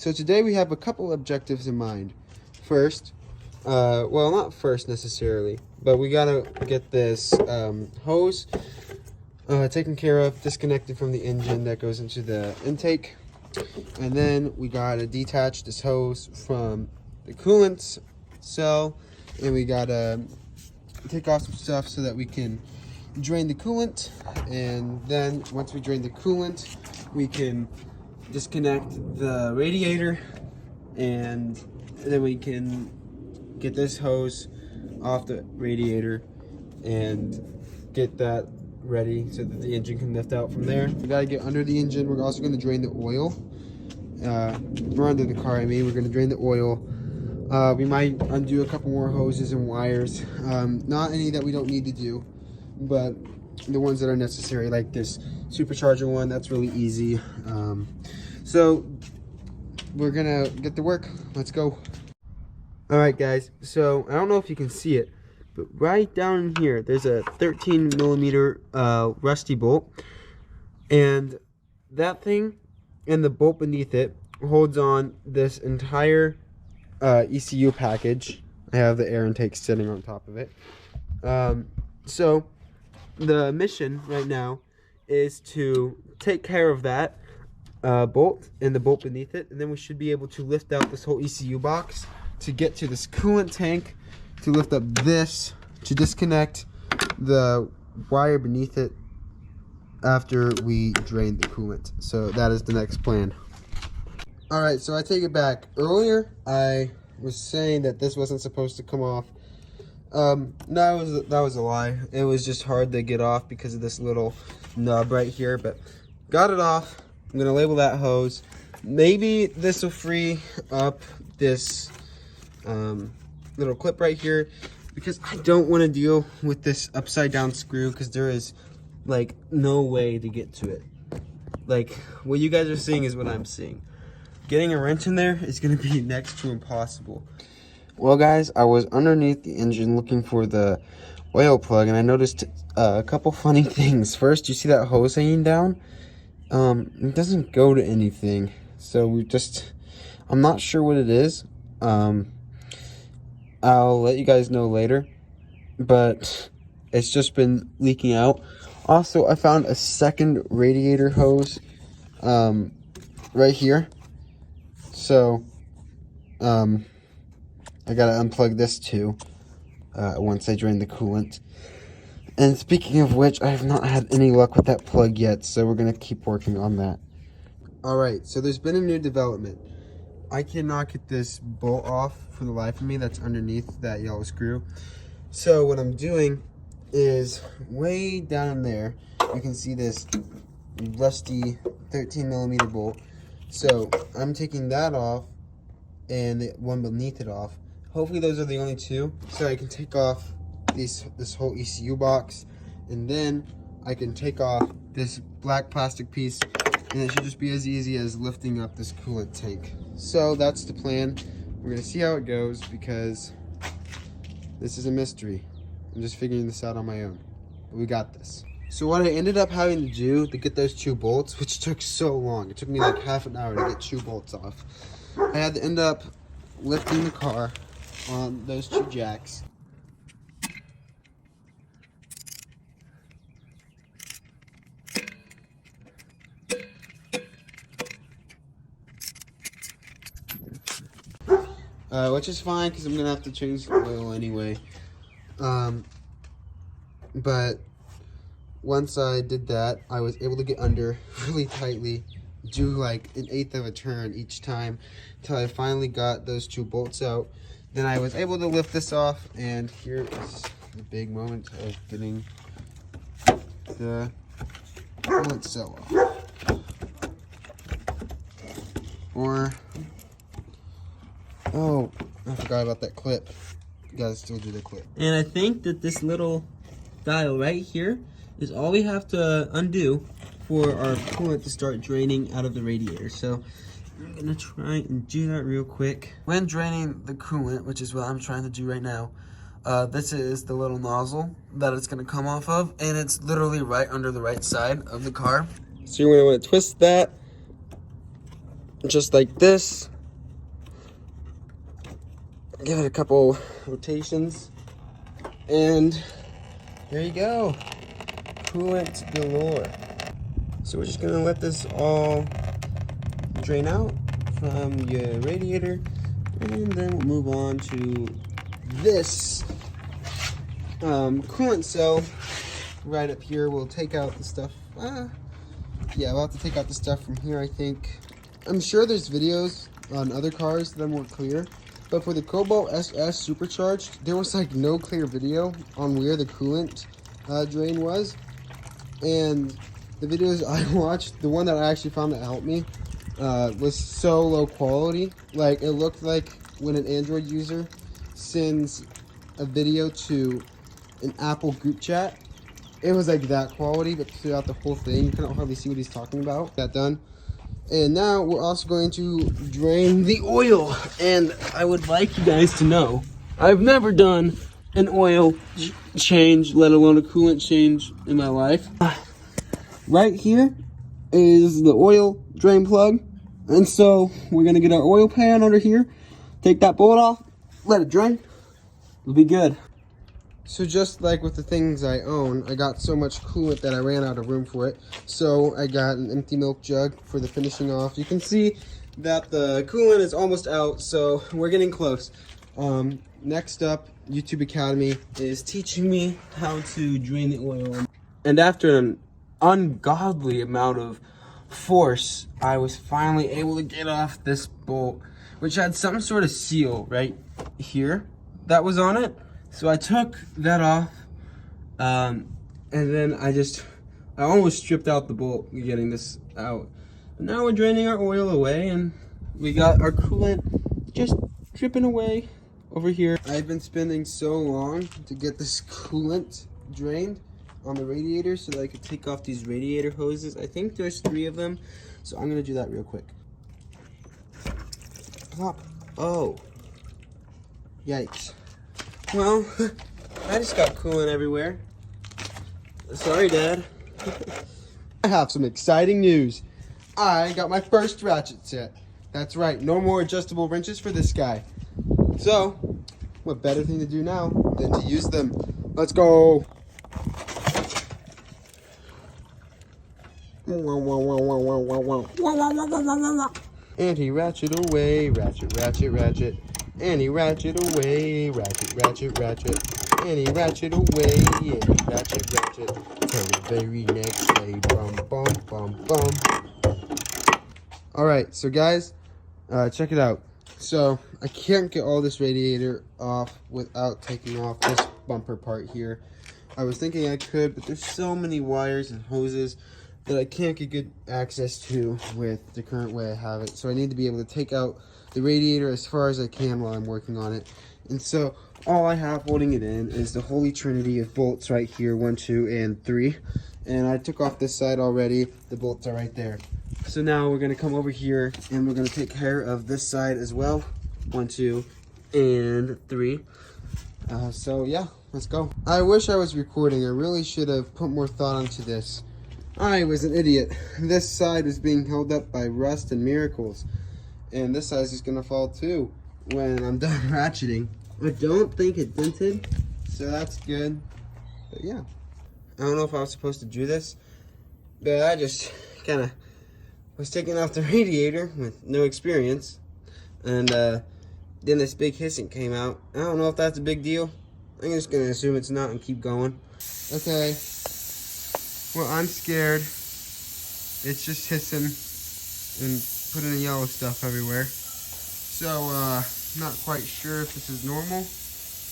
So today we have a couple objectives in mind. First, well, not first necessarily, but we gotta get this hose taken care of, disconnected from the engine that goes into the intake. And then we gotta detach this hose from the coolant cell, and we gotta take off some stuff so that we can drain the coolant. And then once we drain the coolant, we can disconnect the radiator, and then we can get this hose off the radiator and get that ready so that the engine can lift out from there. We gotta get under the engine. We're also gonna drain the oil. We're under the car, we're gonna drain the oil. We might undo a couple more hoses and wires. Not any that we don't need to do, but the ones that are necessary, like this supercharger one, that's really easy. So we're gonna get to work. Let's go. All right, guys, so I don't know if you can see it, but right down here, there's a 13 millimeter rusty bolt, and that thing and the bolt beneath it holds on this entire ECU package. I have the air intake sitting on top of it. So the mission right now is to take care of that bolt and the bolt beneath it, and then we should be able to lift out this whole ECU box to get to this coolant tank, to lift up this, to disconnect the wire beneath it after we drain the coolant. So that is the next plan. Alright, so I take it back. Earlier I was saying that this wasn't supposed to come off. No, that was a lie. It was just hard to get off because of this little nub right here, but got it off. I'm gonna label that hose. Maybe this will free up this little clip right here, because I don't want to deal with this upside down screw, because there is like no way to get to it. Like what you guys are seeing is what I'm seeing. Getting a wrench in there is going to be next to impossible. Well, guys, I was underneath the engine looking for the oil plug, and I noticed a couple funny things. First, you see that hose hanging down? It doesn't go to anything, so I'm not sure what it is. I'll let you guys know later, but it's just been leaking out. Also, I found a second radiator hose right here, so I gotta unplug this too once I drain the coolant. And speaking of which, I have not had any luck with that plug yet, so we're gonna keep working on that. Alright, so there's been a new development. I cannot get this bolt off for the life of me that's underneath that yellow screw. So what I'm doing is, way down there, you can see this rusty 13 millimeter bolt. So I'm taking that off and the one beneath it off. Hopefully those are the only two, so I can take off this whole ECU box, and then I can take off this black plastic piece, and it should just be as easy as lifting up this coolant tank. So that's the plan. We're gonna see how it goes, because this is a mystery. I'm just figuring this out on my own, but we got this. So what I ended up having to do to get those two bolts, which took so long, it took me like half an hour to get two bolts off. I had to end up lifting the car on those two jacks. Which is fine, because I'm going to have to change the oil anyway. But once I did that, I was able to get under really tightly, do like 1/8 of a turn each time, until I finally got those two bolts out. Then I was able to lift this off, and here is the big moment of getting the coolant cell off. Oh, I forgot about that clip. You gotta still do the clip. And I think that this little dial right here is all we have to undo for our coolant to start draining out of the radiator. So I'm gonna try and do that real quick. When draining the coolant, which is what I'm trying to do right now, this is the little nozzle that it's gonna come off of, and it's literally right under the right side of the car. So you're gonna wanna twist that just like this, give it a couple rotations, and there you go, coolant galore. So we're just gonna let this all drain out from your radiator, and then we'll move on to this coolant cell right up here. We'll take out the stuff. Yeah, we'll have to take out the stuff from here, I think. I'm sure there's videos on other cars that are more clear, but for the Cobalt SS supercharged, there was like no clear video on where the coolant drain was. And the videos I watched, the one that I actually found that helped me, was so low quality. Like, it looked like when an Android user sends a video to an Apple group chat. It was like that quality, but throughout the whole thing, you couldn't hardly see what he's talking about. That done. And now we're also going to drain the oil. And I would like you guys to know, I've never done an oil change, let alone a coolant change in my life. Right here is the oil drain plug. And so we're gonna get our oil pan under here, take that bolt off, let it drain, it'll be good. So just like with the things I own, I got so much coolant that I ran out of room for it. So I got an empty milk jug for the finishing off. You can see that the coolant is almost out, so we're getting close. Next up, YouTube Academy is teaching me how to drain the oil. And after an ungodly amount of force, I was finally able to get off this bolt, which had some sort of seal right here that was on it. So I took that off, and then I almost stripped out the bolt getting this out. And now we're draining our oil away, and we got our coolant just dripping away over here. I've been spending so long to get this coolant drained on the radiator so that I could take off these radiator hoses. I think there's 3 of them, so I'm gonna do that real quick. Plop. Oh, yikes. Well, I just got coolant everywhere. Sorry, Dad. I have some exciting news. I got my first ratchet set. That's right, no more adjustable wrenches for this guy. So, what better thing to do now than to use them? Let's go. And he ratchet away, ratchet, ratchet, ratchet. And he ratchet away, ratchet, ratchet, ratchet. And he ratchet away, and he ratchet, ratchet. Till the very next day, bum, bum, bum, bum. Alright, so guys, check it out. So, I can't get all this radiator off without taking off this bumper part here. I was thinking I could, but there's so many wires and hoses that I can't get good access to with the current way I have it. So I need to be able to take out the radiator as far as I can while I'm working on it. And so all I have holding it in is the holy trinity of bolts right here, 1, 2, and 3. And I took off this side already. The bolts are right there. So now we're gonna come over here and we're gonna take care of this side as well. 1, 2, and 3. So yeah, let's go. I wish I was recording. I really should have put more thought into this. I was an idiot. This side is being held up by rust and miracles. And this side is just gonna fall too when I'm done ratcheting. I don't think it dented, so that's good. But yeah, I don't know if I was supposed to do this, but I just kind of was taking off the radiator with no experience. And then this big hissing came out. I don't know if that's a big deal. I'm just gonna assume it's not and keep going. Okay. Well, I'm scared. It's just hissing and putting the yellow stuff everywhere. So, not quite sure if this is normal,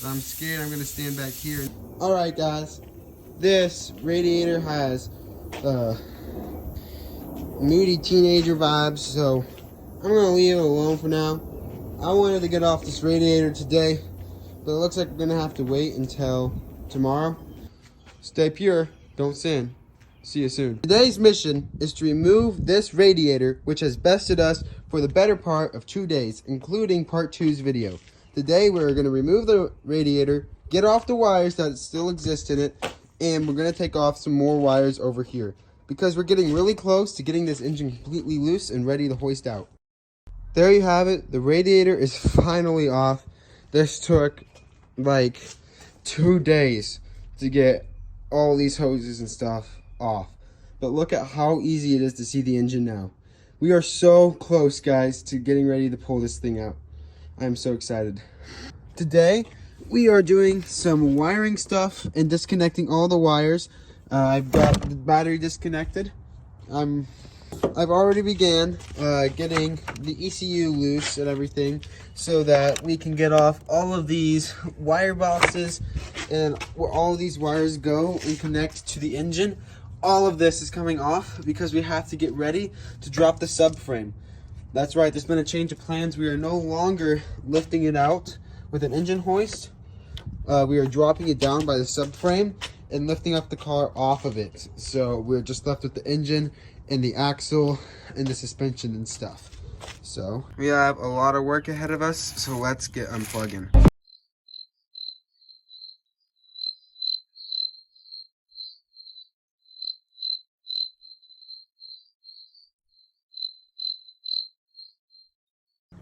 but I'm scared. I'm gonna stand back here. Alright guys, this radiator has moody teenager vibes, so I'm gonna leave it alone for now. I wanted to get off this radiator today, but it looks like we're gonna have to wait until tomorrow. Stay pure, don't sin. See you soon. Today's mission is to remove this radiator, which has bested us for the better part of 2 days, including part 2's video. Today we're going to remove the radiator, get off the wires that still exist in it, and we're going to take off some more wires over here, because we're getting really close to getting this engine completely loose and ready to hoist out. There you have it. The radiator is finally off, This took like 2 days to get all these hoses and stuff off. But look at how easy it is to see the engine now. We are so close, guys, to getting ready to pull this thing out. I'm so excited. Today, we are doing some wiring stuff and disconnecting all the wires. I've got the battery disconnected. I've already began getting the ECU loose and everything so that we can get off all of these wire boxes and where all of these wires go and connect to the engine. All of this is coming off because we have to get ready to drop the subframe. That's right, there's been a change of plans. We are no longer lifting it out with an engine hoist. We are dropping it down by the subframe and lifting up the car off of it. So we're just left with the engine and the axle and the suspension and stuff. So we have a lot of work ahead of us, so let's get unplugging.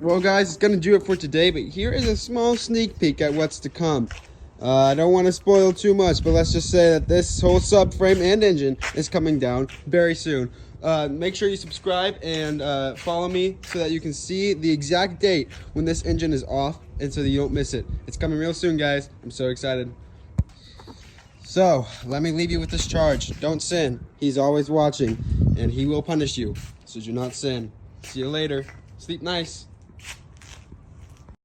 Well, guys, it's going to do it for today, but here is a small sneak peek at what's to come. I don't want to spoil too much, but let's just say that this whole subframe and engine is coming down very soon. Make sure you subscribe and follow me so that you can see the exact date when this engine is off and so that you don't miss it. It's coming real soon, guys. I'm so excited. So, let me leave you with this charge. Don't sin. He's always watching, and he will punish you. So do not sin. See you later. Sleep nice.